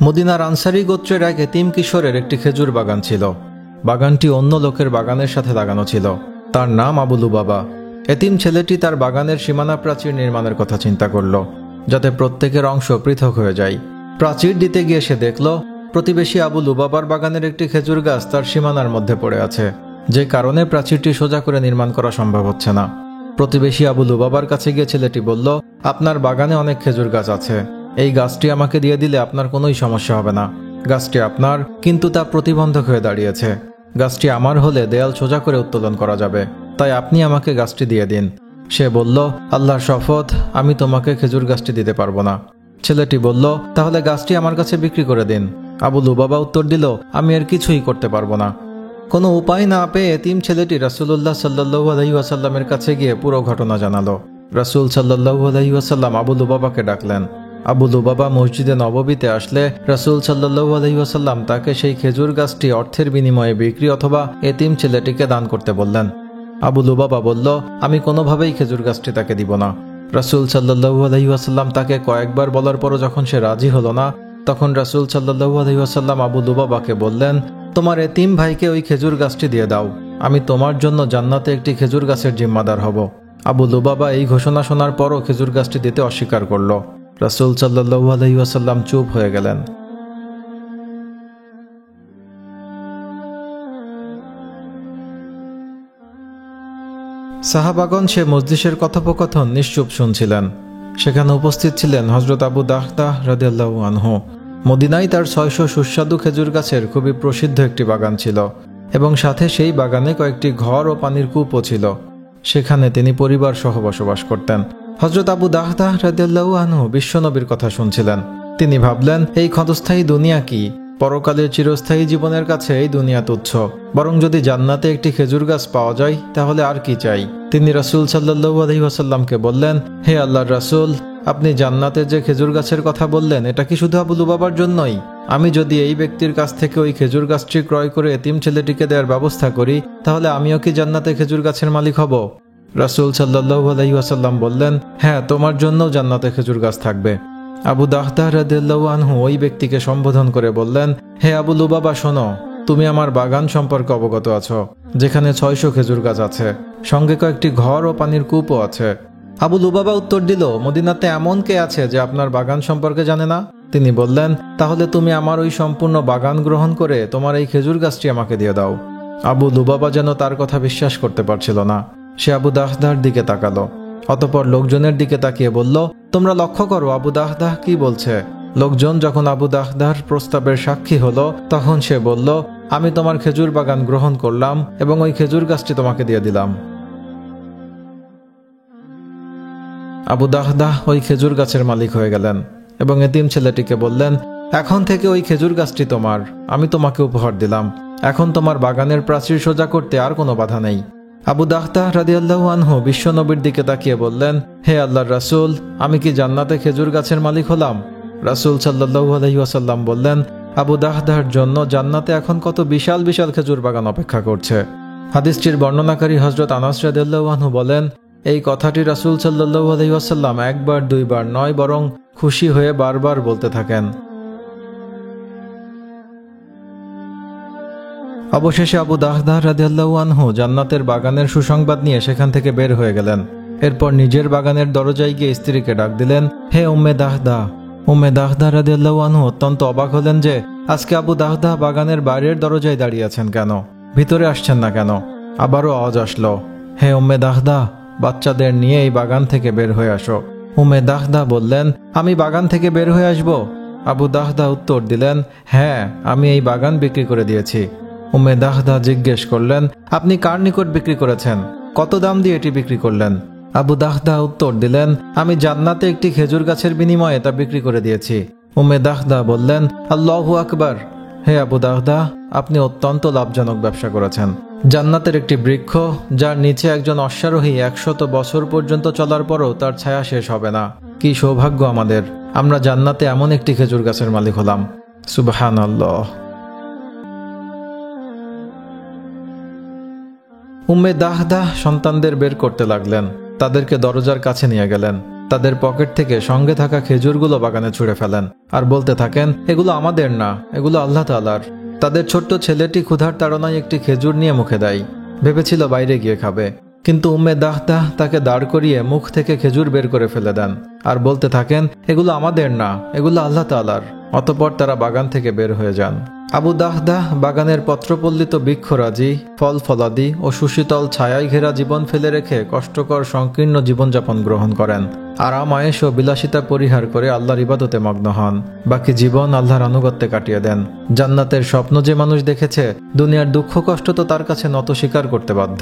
মদিনার আনসারী গোত্রের এক এতিম কিশোরের একটি খেজুর বাগান ছিল। বাগানটি অন্য লোকের বাগানের সাথে লাগানো ছিল। তার নাম আবু লুবাবা। এতিম ছেলেটি তার বাগানের সীমানা প্রাচীর নির্মাণের কথা চিন্তা করল, যাতে প্রত্যেকের অংশ পৃথক হয়ে যায়। প্রাচীর দিতে গিয়ে সে দেখল প্রতিবেশী আবু লুবাবার বাগানের একটি খেজুর গাছ তার সীমানার মধ্যে পড়ে আছে, যে কারণে প্রাচীরটি সোজা করে নির্মাণ করা সম্ভব হচ্ছে না। প্রতিবেশী আবু লুবাবার কাছে গিয়ে ছেলেটি বলল, আপনার বাগানে অনেক খেজুর গাছ আছে, এই গাছটি আমাকে দিয়ে দিলে আপনার কোনোই সমস্যা হবে না। গাছটি আপনার, কিন্তু তা প্রতিবন্ধক হয়ে দাঁড়িয়েছে। গাছটি আমার হলে দেয়াল সোজা করে উত্তোলন করা যাবে, তাই আপনি আমাকে গাছটি দিয়ে দিন। সে বলল, আল্লাহর শপথ, আমি তোমাকে খেজুর গাছটি দিতে পারবো না। ছেলেটি বলল, তাহলে গাছটি আমার কাছে বিক্রি করে দিন। আবু লুবাবা উত্তর দিল, আমি এর কিছুই করতে পারবো না। কোনো উপায় না পেয়ে এতিম ছেলেটি রাসূলুল্লাহ সাল্লাল্লাহু আলাইহি ওয়াসাল্লামের কাছে গিয়ে পুরো ঘটনা জানালো। রাসূল সাল্লাল্লাহু আলাইহি ওয়াসাল্লাম আবু লুবাবাকে ডাকলেন। আবু লুবাবা মসজিদে নববীতে আসলে রাসূল সাল্লাল্লাহু আলাইহি ওয়াসাল্লাম তাকে সেই খেজুর গাছটি অর্থের বিনিময়ে বিক্রি অথবা এতিম ছেলেটিকে দান করতে বললেন। আবু লুবাবা বলল, আমি কোনোভাবেই খেজুর গাছটি তাকে দিব না। রাসূল সাল্লাল্লাহু আলাইহি ওয়াসাল্লাম তাকে কয়েকবার বলার পরও যখন সে রাজি হলো না, তখন রাসূল সাল্লাল্লাহু আলাইহি ওয়াসাল্লাম আবু লুবাবাকে বললেন, তোমার এতিম ভাইকে ওই খেজুর গাছটি দিয়ে দাও, আমি তোমার জন্য জান্নাতে একটি খেজুর গাছের জিম্মাদার হব। আবু লুবাবা এই ঘোষণা শোনার পরও খেজুর গাছটি দিতে অস্বীকার করল। রাসূল সাল্লাল্লাহু আলাইহি ওয়াসাল্লাম চুপ হয়ে গেলেন। সাহাবাগণ সে মজলিসের কথোপকথন নিশ্চুপ শুনছিলেন। সেখানে উপস্থিত ছিলেন হযরত আবু দাহদাহ রাদিয়াল্লাহু আনহু। মদিনায় তার 600 সুস্বাদু খেজুর গাছের খুবই প্রসিদ্ধ একটি বাগান ছিল, এবং সাথে সেই বাগানে কয়েকটি ঘর ও পানির কূপও ছিল। সেখানে তিনি পরিবার সহ বসবাস করতেন। হযরত আবু দাহদাহ রাদিয়াল্লাহু আনহু বিশ্বনবীর কথা শুনছিলেন। তিনি ভাবলেন, এই ক্ষণস্থায়ী দুনিয়া কি? পরকালের চিরস্থায়ী জীবনের কাছে এই দুনিয়া তুচ্ছ। বরং যদি জান্নাতে একটি খেজুর গাছ পাওয়া যায় তাহলে আর কি চাই? তিনি রাসূল সাল্লাল্লাহু আলাইহি ওয়াসাল্লামকে বললেন, হে আল্লাহর রাসূল, আপনি জান্নাতে যে খেজুর গাছের কথা বললেন, এটা কি শুধু আবু লুবাবার জন্যই? আমি যদি এই ব্যক্তির কাছ থেকে ওই খেজুর গাছটি ক্রয় করে এতিম ছেলেটিকে দেওয়ার ব্যবস্থা করি, তাহলে আমিও কি জান্নাতে খেজুর গাছের মালিক হব? রাসূল সাল্লাল্লাহু আলাইহি ওয়াসাল্লাম বললেন, হ্যাঁ, তোমার জন্যও জান্নাতে খেজুর গাছ থাকবে। আবু দাহদাহ রাদিয়াল্লাহু আনহু ওই ব্যক্তিকে সম্বোধন করে বললেন, হে আবু লুবাবা, শোনো, তুমি আমার বাগান সম্পর্কে অবগত আছো, যেখানে 600 খেজুর গাছ আছে, সঙ্গে কয়েকটি ঘর ও পানির কূপও আছে। আবু লুবাবা উত্তর দিল, মদিনাতে এমন কে আছে যে আপনার বাগান সম্পর্কে জানে না? তিনি বললেন, তাহলে তুমি আমার ওই সম্পূর্ণ বাগান গ্রহণ করে তোমার এই খেজুর গাছটি আমাকে দিয়ে দাও। আবু লুবাবা যেন তার কথা বিশ্বাস করতে পারছিল না। সে আবু দাহদাহর দিকে তাকালো, অতঃপর লোকজনের দিকে তাকিয়ে বলল, তোমরা লক্ষ্য করো আবু দাহদাহ কি বলছে। লোকজন যখন আবু দাহদাহর প্রস্তাবের সাক্ষী হলো, তখন সে বলল, আমি তোমার খেজুর বাগান গ্রহণ করলাম এবং ওই খেজুর গাছটি তোমাকে দিয়ে দিলাম। আবু দাহদাহ ওই খেজুর গাছের মালিক হয়ে গেলেন এবং এতিম ছেলেটিকে বললেন, এখন থেকে ওই খেজুর গাছটি তোমার, আমি তোমাকে উপহার দিলাম। এখন তোমার বাগানের প্রাচীর সোজা করতে আর কোনো বাধা নেই। আবু দাহদাহ রাদিয়াল্লাহু আনহু বিশ্বনবীর দিকে তাকিয়ে বললেন, হে আল্লাহর রাসূল, আমি কি জান্নাতে খেজুর গাছের মালিক হলাম? রাসূল সাল্লাল্লাহু আলাইহি ওয়াসাল্লাম বললেন, আবু দাহদাহর জন্য জান্নাতে এখন কত বিশাল বিশাল খেজুর বাগান অপেক্ষা করছে। হাদিসটির বর্ণনাকারী হযরত আনাস রাদিয়াল্লাহু আনহু বলেন, এই কথাটি রাসূল সাল্লাল্লাহু আলাইহি ওয়াসাল্লাম একবার দুইবার নয়, বরং খুশি হয়ে বারবার বলতে থাকেন। অবশেষে আবু দাহদাহ রাদিয়াল্লাহু আনহু জান্নাতের বাগানের সুসংবাদ নিয়ে সেখান থেকে বের হয়ে গেলেন। এরপর নিজের বাগানের দরজায় গিয়ে স্ত্রীকে ডাক দিলেন, হে উম্মে দাহদাহ। উম্মে দাহদাহ রাদিয়াল্লাহু আনহু অত্যন্ত অবাক হলেন যে আজকে আবু দাহদাহ বাগানের বাইরের দরজায় দাঁড়িয়ে আছেন কেন, ভিতরে আসছেন না কেন? আবারও আওয়াজ আসলো, হে উম্মে দাহদাহ, বাচ্চাদের নিয়ে এই বাগান থেকে বের হয়ে আসো। উম্মে দাহদাহ বললেন, আমি বাগান থেকে বের হয়ে আসব? আবু দাহদাহ উত্তর দিলেন, হ্যাঁ, আমি এই বাগান বিক্রি করে দিয়েছি। উম্মে দাহদাহ জিজ্ঞেস করলেন, আপনি কার নিকট বিক্রি করেছেন? কত দাম দিয়ে এটি বিক্রি করলেন? আবু দাহদাহ উত্তর দিলেন, আমি জান্নাতে একটি খেজুর গাছের বিনিময়ে তা বিক্রি করে দিয়েছি। উম্মে দাহদাহ বললেন, আল্লাহু আকবার। হে আবু দাহদাহ, আপনি অত্যন্ত লাভজনক ব্যবসা করেছেন। জান্নাতের একটি বৃক্ষ, যার নিচে একজন অশ্বারোহী 100 বছর পর্যন্ত চলার পরও তার ছায়া শেষ হবে না। কি সৌভাগ্য আমাদের, আমরা জান্নাতে এমন একটি খেজুর গাছের মালিক হলাম। সুবহানাল্লাহ। উম্মে দাহদাহ সন্তানদের বের করতে লাগলেন। তাদেরকে দরজার কাছে নিয়ে গেলেন। তাদের পকেট থেকে সঙ্গে থাকা খেজুরগুলো বাগানে ছুঁড়ে ফেলেন আর বলতে থাকেন, এগুলো আমাদের না, এগুলো আল্লাহ তাআলার। তাদের ছোট্ট ছেলেটি ক্ষুধার তাড়নায় একটি খেজুর নিয়ে মুখে দেয়, ভেবেছিল বাইরে গিয়ে খাবে, কিন্তু উম্মে দাহদাহ তাকে দাঁড় করিয়ে মুখ থেকে খেজুর বের করে ফেলে দেন আর বলতে থাকেন, এগুলো আমাদের না, এগুলো আল্লাহ তাআলার। অতঃপর তারা বাগান থেকে বের হয়ে যান। আবু দাহদাহ বাগানের পত্রপল্লিত বৃক্ষরাজি, ফল ফলাদি ও সুশীতল ছায়ায় ঘেরা জীবন ফেলে রেখে কষ্টকর সংকীর্ণ জীবনযাপন গ্রহণ করেন। আরাম আয়েশ ও বিলাসিতা পরিহার করে আল্লাহর ইবাদতে মগ্ন হন। বাকি জীবন আল্লাহর আনুগত্যে কাটিয়ে দেন। জান্নাতের স্বপ্ন যে মানুষ দেখেছে, দুনিয়ার দুঃখ কষ্ট তো তার কাছে নত স্বীকার করতে বাধ্য।